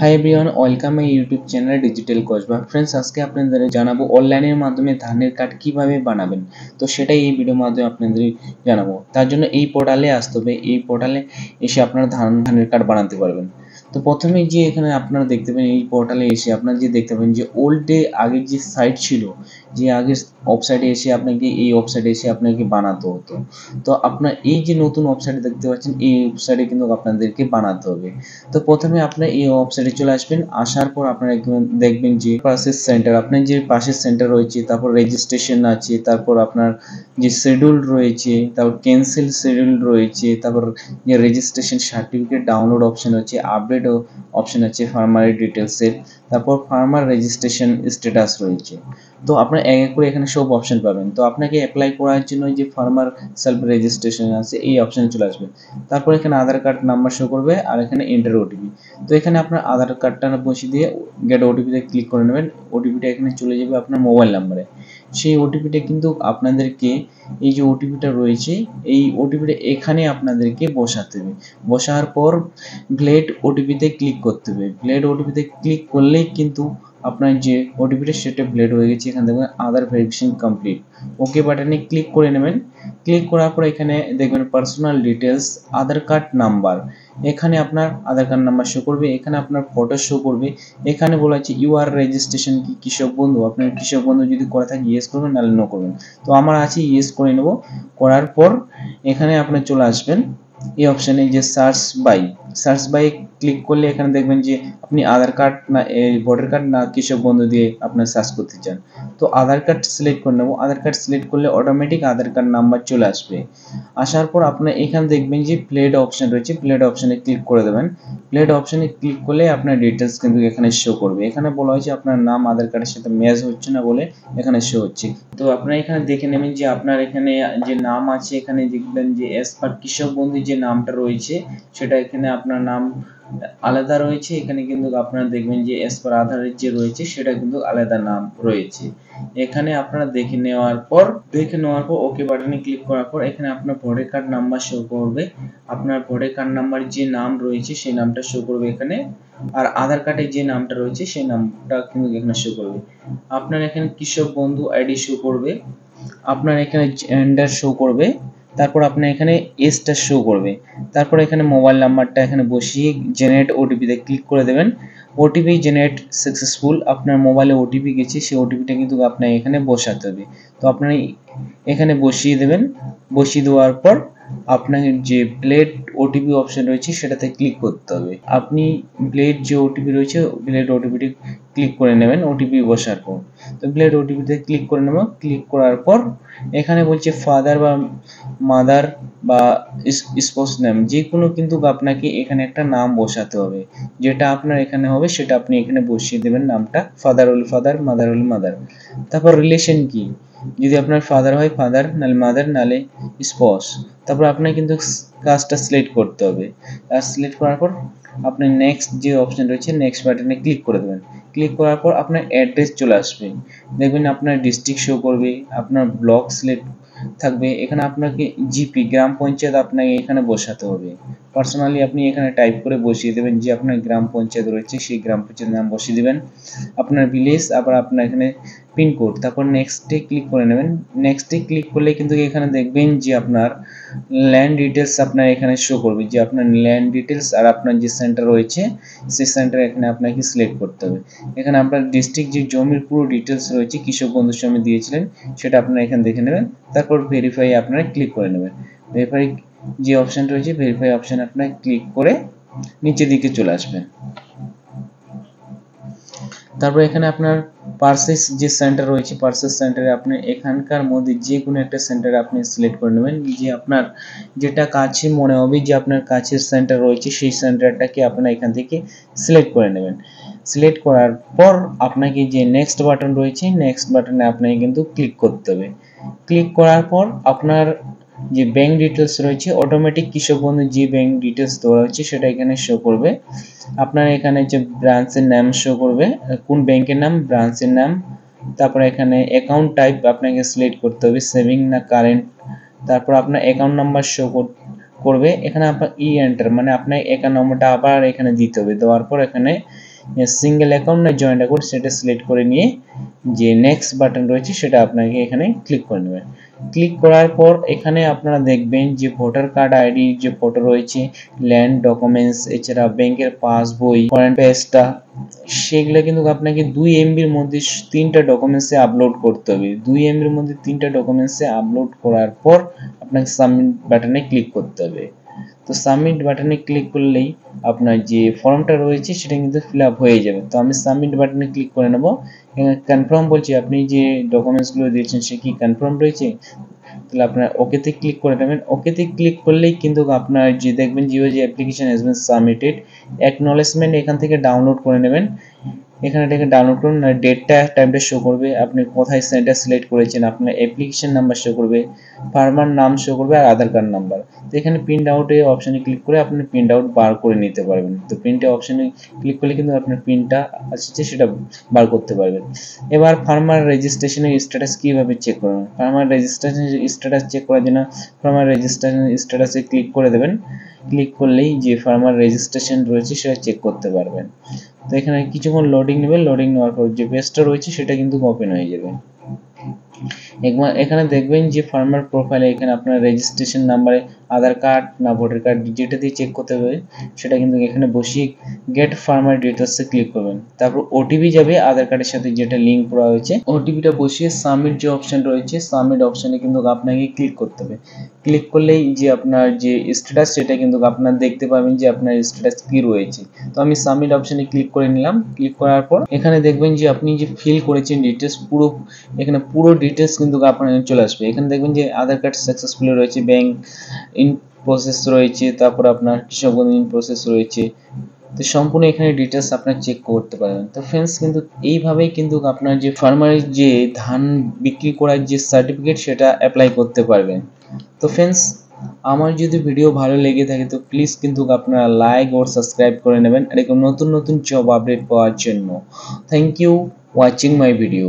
High everyone, welcome my YouTube channel digital কোচবা। Friends, আজকে আপনাদের জানাবো অনলাইনের মাধ্যমে ধানের কার্ড কিভাবে বানাবেন। তো সেটাই এই ভিডিওর মাধ্যমে আপনাদের জানাবো। তার জন্য এই পোর্টালে আসতে হবে। এই পোর্টালে এসে আপনারা ধানের কার্ড বানাতে পারবেন। তো প্রথমে যে এখানে আপনারা দেখতে পাবেন, এই পোর্টালে এসে আপনারা যে দেখতে পাবেন যে ওল্ডে আগের যে সাইট ছিল, যে আগের ওয়েবসাইটে এসে আপনাকে এই ওয়েবসাইটে এসে আপনাকে বানাতে হতো। তো আপনার এই যে নতুন ওয়েবসাইটে দেখতে পাচ্ছেন, এই ওয়েবসাইটে কিন্তু আপনাদেরকে বানাতে হবে। তো প্রথমে আপনি এই ওয়েবসাইটে চলে আসবেন। আসার পর আপনারা দেখবেন যে প্রসেস সেন্টার, আপনার যে পাশের সেন্টার রয়েছে, তারপর রেজিস্ট্রেশন আছে, তারপর আপনার যে শিডিউল রয়েছে, তারপর ক্যান্সেল শিডিউল রয়েছে, তারপর যে রেজিস্ট্রেশন সার্টিফিকেট ডাউনলোড অপশন আছে, আপডেট অপশন আছে ফার্মারের ডিটেলসের, তারপর ফার্মার রেজিস্ট্রেশন স্ট্যাটাস রয়েছে। তো আপনারা এক এক করে এখানে সব অপশন পাবেন। তো আপনাকে অ্যাপ্লাই করার জন্য যে ফার্মার সেলফ রেজিস্ট্রেশন আছে, এই অপশনে চলে আসবে। তারপর এখানে আধার কার্ড নাম্বার শো করবে আর এখানে এন্টার ওটিপি। তো এখানে আপনার আধার কার্ডটা বসিয়ে দিয়ে গেট ওটিপিতে ক্লিক করে নেবেন। ওটিপিটা এখানে চলে যাবে আপনার মোবাইল নাম্বারে। সেই ওটিপিটা কিন্তু আপনাদেরকে, এই যে ওটিপিটা রয়েছে, এই ওটিপিটা এখানে আপনাদেরকে বসাতে হবে। বসার পর ব্লেড ওটিপিতে ক্লিক করতে হবে। ব্লেড ওটিপিতে ক্লিক করলেই কিন্তু আপনার যে ওটিপিটা সেটা ব্লেড হয়ে গেছে। এখানে দেখবেন আধার ভেরিফিকেশন কমপ্লিট, ওকে বাটনে ক্লিক করে নেবেন। ক্লিক করার পর এখানে দেখবেন পার্সোনাল ডিটেলস, আধার কার্ড নাম্বার। এখানে আপনার আধার কার্ড নাম্বার শো করবে, এখানে আপনার ফটো শো করবে। এখানে বলা আছে ইউ আর রেজিস্ট্রেশন কি কৃষক বন্ধু, আপনার কৃষক বন্ধু যদি করে থাকে ইয়েস করবেন, নাহলে নো করবেন। তো আমার আছে ইয়েস করে নেব। করার পর এখানে আপনি চলে আসবেন এই অপশানে, যে সার্চ বাই ক্লিক করলে এখানে দেখবেন যে আপনি আধার কার্ড না ভোটার কার্ড না কৃষক বন্ধু দিয়ে আপনার সার্চ করতে চান। তো আধার কার্ড সিলেক্ট করে নেব। আধার কার্ড সিলেক্ট করলে অটোমেটিক আধার কার্ড নাম্বার চলে আসবে। আসার পর আপনার এখানে দেখবেন যে প্লেড অপশন রয়েছে, প্লেড অপশনে ক্লিক করে দেবেন। প্লেড অপশনে ক্লিক করলে আপনার ডিটেলস কিন্তু এখানে শো করবে। এখানে বলা হয়েছে আপনার নাম আধার কার্ডের সাথে ম্যাচ হচ্ছে না বলে এখানে শো হচ্ছে। তো আপনারা এখানে দেখে নেবেন যে আপনার এখানে যে নাম আছে, এখানে দেখবেন যে এস পার কৃষক বন্ধু যে নামটা রয়েছে, সেটা এখানে আপনার নাম আলাদা রয়েছে। এখানে কিন্তু আপনারা দেখবেন যে এস পার আধারের যে রয়েছে সেটা কিন্তু আলাদা নাম রয়েছে। এখানে আপনারা দেখে নেওয়ার পর ওকে বাটনে ক্লিক করার পর এখানে আপনার ভোটার কার্ড নাম্বার শো করবে। আপনার ভোটার কার্ড নাম্বার যে নাম রয়েছে সেই নামটা শো করবে এখানে। আর আধার কার্ডে যে নামটা রয়েছে সেই নামটা কিন্তু এখানে শো করবে। আপনার এখানে কৃষক বন্ধু আইডি শো করবে, আপনার এখানে জেন্ডার শো করবে, তারপর আপনার এখানে এজটা শো করবে। তারপর এখানে মোবাইল নাম্বারটা এখানে বসিয়ে জেনারেট ওটিপিতে ক্লিক করে দেবেন। ওটিপি জেনারেট সাকসেসফুল, আপনার মোবাইলে ওটিপি গেছে, সেই ওটিপিটা কিন্তু আপনার এখানে বসাতে হবে। তো আপনার এখানে বসিয়ে দেবেন। বসিয়ে দেওয়ার পর আপনার যে ব্লেড ওটিপি অপশন রয়েছে সেটাতে ক্লিক করতে হবে। আপনি ব্লেড যে ওটিপি রয়েছে, ব্লেড ওটিপিটি ক্লিক করে নেবেন ওটিপি বসার পর। তো ব্লেড ওটিপিতে ক্লিক করে নেব। ক্লিক করার পর এখানে বলছে ফাদার বা মাদার বা স্পোজ নেম, যে কোনো কিন্তু আপনাকে এখানে একটা নাম বসাতে হবে। যেটা আপনার এখানে হবে সেটা আপনি এখানে বসিয়ে দেবেন নামটা। ফাদার হলে ফাদার, মাদার হলে মাদার। তারপর রিলেশন কি, যদি আপনার ফাদার হয় ফাদার, নাহলে মাদার, নাহলে স্পোজ। তারপর আপনার কিন্তু কাজটা সিলেক্ট করতে হবে। কাজ সিলেক্ট করার পর আপনি নেক্সট যে অপশন রয়েছে নেক্সট বাটনে ক্লিক করে দেবেন। ক্লিক করার পর আপনার অ্যাড্রেস চলে আসবে। দেখবেন আপনার ডিস্ট্রিক্ট শো করবে, আপনার ব্লক সিলেক্ট থাকবে। এখানে আপনাকে জিপি গ্রাম পঞ্চায়েত আপনাকে এখানে বসাতে হবে। পার্সোনালি আপনি এখানে টাইপ করে বসিয়ে দেবেন যে আপনার গ্রাম পঞ্চায়েত রয়েছে, সেই গ্রাম পঞ্চায়েতের নাম বসিয়ে দেবেন। আপনার ভিলেজ, আবার আপনার এখানে পিনকোড, তারপর নেক্সটে ক্লিক করে নেবেন। নেক্সটে ক্লিক করলে কিন্তু এখানে দেখবেন যে আপনার ল্যান্ড ডিটেলস আপনার এখানে শো করবে, যে আপনার ল্যান্ড ডিটেলস আর আপনার যে সেন্টার রয়েছে সেই সেন্টার এখানে আপনাকে সিলেক্ট করতে হবে। এখানে আপনার ডিস্ট্রিক্ট যে জমির পুরো ডিটেলস রয়েছে কৃষক বন্ধুর সময় দিয়েছিলেন সেটা আপনারা এখানে দেখে নেবেন। তারপর ভেরিফাই আপনারা ক্লিক করে নেবেন। ভেরিফাই যে অপশন রয়েছে, ভেরিফাই অপশন আপনারা ক্লিক করে নিচের দিকে চলে আসবেন। তারপর এখানে আপনার পার্সেস যে সেন্টার রয়েছে, পার্সেস সেন্টারে আপনি এখানকার মধ্যে যে কোনো একটা সেন্টারে আপনি সিলেক্ট করে নেবেন, যে আপনার যেটা কাছে মনে হবে যে আপনার কাছের সেন্টার রয়েছে সেই সেন্টারটাকে আপনার এখান থেকে সিলেক্ট করে নেবেন। সিলেক্ট করার পর আপনাকে যে নেক্সট বাটন রয়েছে নেক্সট বাটনে আপনাকে কিন্তু ক্লিক করতে হবে। ক্লিক করার পর আপনার যে ব্যাংক ডিটেলস রয়েছে, অটোমেটিক কৃষক বন্ধু যে ব্যাংক ডিটেলস দেওয়া হচ্ছে সেটা এখানে শো করবে। আপনার এখানে যে ব্রাঞ্চের নাম শো করবে, কোন ব্যাংকের নাম, ব্রাঞ্চের নাম। তারপরে এখানে অ্যাকাউন্ট টাইপ আপনাকে সিলেক্ট করতে হবে, সেভিং না কারেন্ট। তারপর আপনার অ্যাকাউন্ট নাম্বার শো করবে, এখানে আপনার এন্টার মানে আপনার অ্যাকাউন্ট নম্বরটা আবার এখানে দিতে হবে। দেওয়ার পর এখানে সিঙ্গেল অ্যাকাউন্ট না জয়েন্ট অ্যাকাউন্ট সেটা সিলেক্ট করে নিয়ে যে নেক্সট বাটন রয়েছে সেটা আপনাকে এখানে ক্লিক করে নেবেন। ক্লিক করার পর এখানে আপনারা দেখবেন যে ভোটার কার্ড আইডি যে ফটো রয়েছে, ল্যান্ড ডকুমেন্টস, এছাড়া ব্যাংকের পাসবই, ফরেন পেজটা, সেগুলো কিন্তু আপনাকে 2 এমবির মধ্যে 3টা ডকুমেন্টসে আপলোড করতে হবে। 2 এমবির মধ্যে 3টা ডকুমেন্টসে আপলোড করার পর আপনাকে সাবমিট বাটনে ক্লিক করতে হবে। তো সাবমিট বাটনে ক্লিক করলেই আপনার যে ফর্মটা রয়েছে সেটা কিন্তু ফিল আপ হয়ে যাবে। তো আমি সাবমিট বাটনে ক্লিক করে নেব। এখানে কনফার্ম বলছি, আপনি যে ডকুমেন্টসগুলো দিয়েছেন সে কি কনফার্ম রয়েছে, তাহলে আপনার ওকেতে ক্লিক করে নেবেন। ওকেতে ক্লিক করলেই কিন্তু আপনার যে দেখবেন যে application has been submitted, acknowledgement এখান থেকে ডাউনলোড করে নেবেন। এখানে থেকে ডাউনলোড করুন, ডেটটা টাইমটা শো করবে, আপনি কোথায় সেন্টার সিলেক্ট করেছেন, আপনার অ্যাপ্লিকেশন নাম্বার শো করবে, ফার্মার নাম শো করবে আর আধার কার্ড নাম্বার। তো এখানে প্রিন্ট আউটে অপশানে ক্লিক করে আপনি প্রিন্ট আউট বার করে নিতে পারবেন। তো প্রিন্টে অপশানে ক্লিক করলে কিন্তু আপনার প্রিন্টটা আসছে সেটা বার করতে পারবেন। এবার ফার্মার রেজিস্ট্রেশনের স্ট্যাটাস কীভাবে চেক করবেন? ফার্মার রেজিস্ট্রেশন স্ট্যাটাস চেক করার জন্য ফার্মার রেজিস্ট্রেশন স্ট্যাটাসে ক্লিক করে দেবেন। ক্লিক করলেই যে ফার্মার রেজিস্ট্রেশন রয়েছে সেটা চেক করতে পারবেন। তো এখানে কিছুক্ষণ লোডিং নেবে, লোডিং নেওয়ার পর যে পেজটা রয়েছে সেটা কিন্তু ওপেন হয়ে যাবে। এখানে দেখবেন যে ফার্মার প্রোফাইলে এখানে আপনার রেজিস্ট্রেশন নাম্বারে আধার কার্ড না ভোটার কার্ড যেটা দিয়ে চেক করতে হবে সেটা কিন্তু এখানে বসিয়ে গেট ফার্মার ডিটেলসে ক্লিক করবেন। তারপর ওটিপি যাবে আধার কার্ডের সাথে যেটা লিঙ্ক করা হয়েছে, ওটিপিটা বসিয়ে সাবমিট যে অপশন রয়েছে সাবমিট অপশনে কিন্তু আপনাকে ক্লিক করতে হবে। ক্লিক করলেই যে আপনার যে স্ট্যাটাস সেটা কিন্তু আপনার দেখতে পাবেন যে আপনার স্ট্যাটাস কি রয়েছে। তো আমি সাবমিট অপশনে ক্লিক করে নিলাম। ক্লিক করার পর এখানে দেখবেন যে আপনি যে ফিল করেছেন ডিটেলস এখানে পুরো ডিটেলস কিন্তু আপনার চলে আসবে। এখানে দেখবেন যে আধার কার্ড সাকসেসফুলি রয়েছে, ব্যাংক ইন প্রসেস রয়েছে, তারপর আপনার কৃষক বন্ধু ইন প্রসেস রয়েছে। তো সম্পূর্ণ এখানে ডিটেলস আপনার চেক করতে পারবেন। তো ফ্রেন্ডস কিন্তু এইভাবেই কিন্তু আপনার যে ফার্মারের যে ধান বিক্রি করার যে সার্টিফিকেট সেটা অ্যাপ্লাই করতে পারবেন। তো ফ্রেন্ডস আমার যদি ভিডিও ভালো লেগে থাকে তো প্লিজ কিন্তু আপনারা লাইক ও সাবস্ক্রাইব করে নেবেন এরকম নতুন নতুন জব আপডেট পাওয়ার জন্য। Thank you watching my video.